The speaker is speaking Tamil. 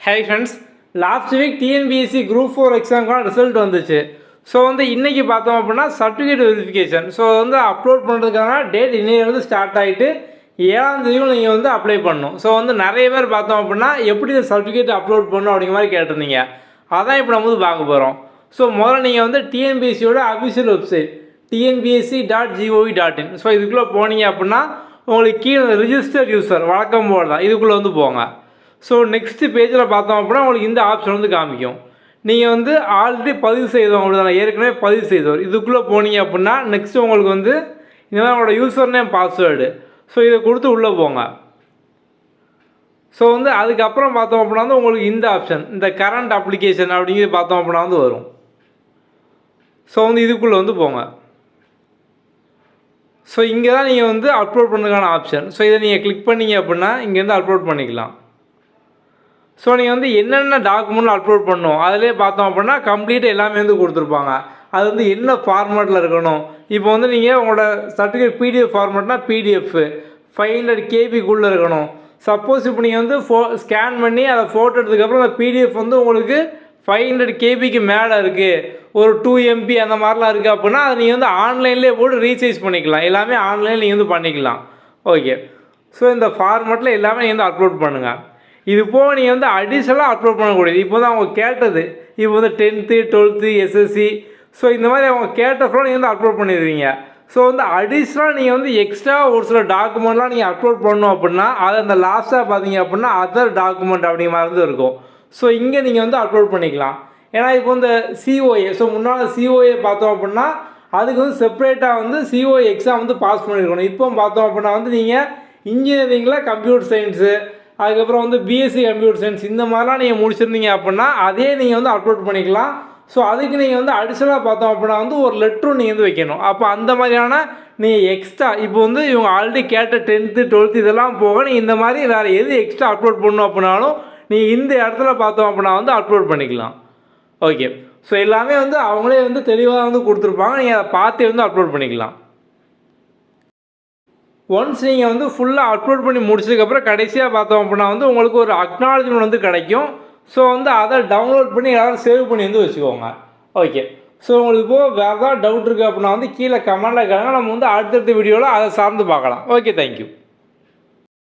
Hi friends, last week TNPSC group 4 எக்ஸாமுக்கான ரிசல்ட் வந்துச்சு. ஸோ இன்றைக்கி பார்த்தோம் அப்படின்னா சர்டிஃபிகேட் வெரிஃபிகேஷன். ஸோ அப்லோட் பண்ணுறதுக்கான டேட் இன்னையிலேருந்து ஸ்டார்ட் ஆகிட்டு 7ஆம் தேதியும் நீங்கள் அப்ளை பண்ணணும். ஸோ நிறைய பேர் பார்த்தோம் அப்படின்னா எப்படி இந்த சர்டிஃபிகேட் அப்லோட் பண்ணணும் அப்படிங்கிற மாதிரி கேட்டிருந்தீங்க. அதான் இப்போ நம்ம பார்க்க போகிறோம். ஸோ முதல்ல நீங்கள் டிஎன்பிஎஸ்சியோட அஃபிஷியல் வெப்சைட் tnbsc.gov.in. ஸோ இதுக்குள்ளே போனீங்க அப்படின்னா உங்களுக்கு கீழே ரிஜிஸ்டர் யூசர் வழக்கம் போல் தான் இதுக்குள்ளே போங்க. ஸோ நெக்ஸ்ட் பேஜில் பார்த்தோம் அப்படின்னா உங்களுக்கு இந்த ஆப்ஷன் காமிக்கும். நீங்கள் ஆல்ரெடி பதிவு செய்தவங்க தானே, ஏற்கனவே பதிவு செய்தவர் இதுக்குள்ளே போனீங்க அப்படின்னா நெக்ஸ்ட்டு உங்களுக்கு இந்த மாதிரி உங்களோட யூசர் நேம் பாஸ்வேர்டு. ஸோ இதை கொடுத்து உள்ளே போங்க. ஸோ அதுக்கப்புறம் பார்த்தோம் அப்படின்னா உங்களுக்கு இந்த ஆப்ஷன் இந்த கரண்ட் அப்ளிகேஷன் அப்படிங்கிறது பார்த்தோம் அப்படின்னா வரும். ஸோ இதுக்குள்ளே போங்க. ஸோ இங்கே தான் நீங்கள் அப்லோட் பண்ணுறதுக்கான ஆப்ஷன். ஸோ இதை நீங்கள் கிளிக் பண்ணிங்க அப்படின்னா இங்கேருந்து அப்லோட் பண்ணிக்கலாம். ஸோ நீங்கள் என்னென்ன டாக்குமெண்ட் அப்லோட் பண்ணணும் அதிலே பார்த்தோம் அப்படின்னா கம்ப்ளீட்டாக எல்லாமே கொடுத்துருப்பாங்க. அது என்ன ஃபார்மேட்டில் இருக்கணும். இப்போ நீங்கள் உங்களோட சர்டிஃபிகேட் பிடிஎஃப் ஃபார்மேட்னா பிடிஎஃப் 500 கேபிக்குள்ளே இருக்கணும். சப்போஸ் இப்போ நீங்கள் ஸ்கேன் பண்ணி அதை ஃபோட்டோ எடுத்ததுக்கப்புறம் அந்த பிடிஎஃப் உங்களுக்கு 500 கேபிக்கு மேலே இருக்குது, ஒரு 2 MB அந்த மாதிரிலாம் இருக்குது அப்படின்னா அதை நீங்கள் ஆன்லைன்லேயே போட்டு ரீசைஸ் பண்ணிக்கலாம். எல்லாமே ஆன்லைனில் நீங்கள் பண்ணிக்கலாம். ஓகே, ஸோ இந்த ஃபார்மேட்டில் எல்லாமே நீங்கள் அப்லோட் பண்ணுங்கள். இது போக நீங்கள் அடிஷ்னலாக அப்லோட் பண்ணக்கூடியது. இப்போ தான் அவங்க கேட்டது, இப்போ 10th 12th எஸ்எஸ்சி. ஸோ இந்த மாதிரி அவங்க கேட்டப்போ நீங்கள் அப்லோட் பண்ணிடுவீங்க. ஸோ அடிஷ்னலாக நீங்கள் எக்ஸ்ட்ரா ஒரு சில டாக்குமெண்ட்லாம் நீங்கள் அப்லோட் பண்ணணும் அப்படின்னா அதை அந்த லாஸ்ட்டாக பார்த்தீங்க அப்படின்னா அதர் டாக்குமெண்ட் அப்படிங்கிற மாதிரி இருக்கும். ஸோ இங்கே நீங்கள் அப்லோட் பண்ணிக்கலாம். ஏன்னா இப்போ சிஓஏ, ஸோ முன்னால் சிஓஏ பார்த்தோம் அப்படின்னா அதுக்கு செப்பரேட்டாக சிஓஏ எக்ஸாம் பாஸ் பண்ணியிருக்கணும். இப்போ பார்த்தோம் அப்படின்னா நீங்கள் இன்ஜினியரிங்கில் கம்ப்யூட்டர் சயின்ஸு, அதுக்கப்புறம் பிஎஸ்சி கம்ப்யூட்டர் சயின்ஸ் இந்த மாதிரிலாம் நீங்கள் முடிச்சிருந்தீங்க அப்படின்னா அதே நீங்கள் அப்லோட் பண்ணிக்கலாம். ஸோ அதுக்கு நீங்கள் அடிஷ்னலாக பார்த்தோம் அப்படின்னா ஒரு லெட்டரும் நீங்கள் வைக்கணும். அப்போ அந்த மாதிரியான நீங்கள் எக்ஸ்ட்ரா இப்போ இவங்க ஆல்ரெடி கேட்ட 10th 12th இதெல்லாம் போக நீங்கள் இந்த மாதிரி வேறு எது எக்ஸ்ட்ரா அப்லோட் பண்ணணும் அப்படின்னாலும் நீங்கள் இந்த இடத்துல பார்த்தோம் அப்படின்னா அப்லோட் பண்ணிக்கலாம். ஓகே, ஸோ எல்லாமே அவங்களே தெளிவாக கொடுத்துருப்பாங்க. நீங்கள் அதை பார்த்து அப்லோட் பண்ணிக்கலாம். ஒன்ஸ் நீங்கள் ஃபுல்லாக அப்லோட் பண்ணி முடிச்சதுக்கப்புறம் கடைசியாக பார்த்தோம் அப்படின்னா உங்களுக்கு ஒரு அக்னாலஜ்மெண்ட் கிடைக்கும். ஸோ அதை டவுன்லோட் பண்ணி எல்லாரும் சேவ் பண்ணி வச்சுக்கோங்க. ஓகே, ஸோ உங்களுக்கு இப்போது வேறு ஏதாவது டவுட் இருக்குது அப்படின்னா கீழே கமெண்டில் இருக்காங்க. நம்ம அடுத்தடுத்த வீடியோவில் அதை சார்ந்து பார்க்கலாம். Okay, thank you.